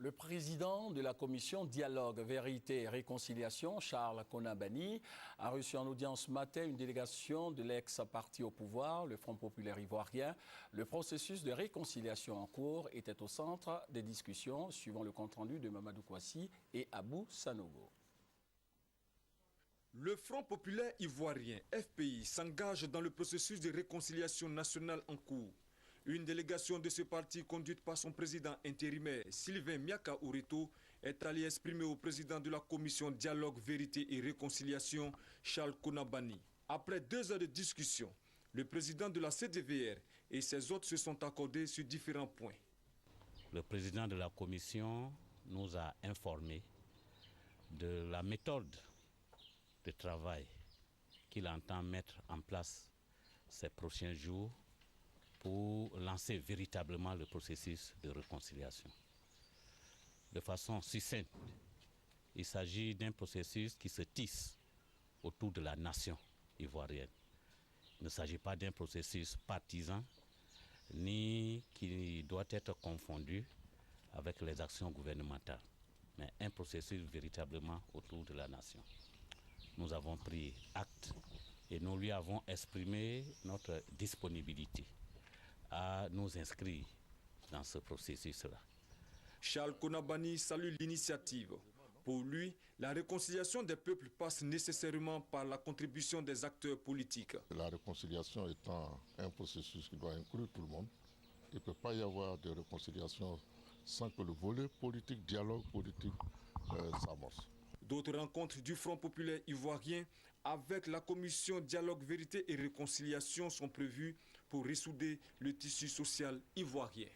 Le président de la commission Dialogue, Vérité et Réconciliation, Charles Konabani, a reçu en audience ce matin une délégation de l'ex-parti au pouvoir, le Front populaire ivoirien. Le processus de réconciliation en cours était au centre des discussions, suivant le compte-rendu de Mamadou Kouassi et Abou Sanogo. Le Front populaire ivoirien, FPI, s'engage dans le processus de réconciliation nationale en cours. Une délégation de ce parti conduite par son président intérimaire, Sylvain Miaka Oureto, est allée exprimer au président de la commission Dialogue, Vérité et Réconciliation, Charles Konabani. Après 2 heures de discussion, le président de la CDVR et ses hôtes se sont accordés sur différents points. Le président de la commission nous a informés de la méthode de travail qu'il entend mettre en place ces prochains jours pour lancer véritablement le processus de réconciliation. De façon succincte, il s'agit d'un processus qui se tisse autour de la nation ivoirienne. Il ne s'agit pas d'un processus partisan, ni qui doit être confondu avec les actions gouvernementales, mais un processus véritablement autour de la nation. Nous avons pris acte et nous lui avons exprimé notre disponibilité à nous inscrire dans ce processus-là. Charles Konabani salue l'initiative. Pour lui, la réconciliation des peuples passe nécessairement par la contribution des acteurs politiques. La réconciliation étant un processus qui doit inclure tout le monde, il ne peut pas y avoir de réconciliation sans que le volet politique, dialogue politique s'amorce. D'autres rencontres du Front populaire ivoirien avec la commission Dialogue, Vérité et Réconciliation sont prévues pour ressouder le tissu social ivoirien.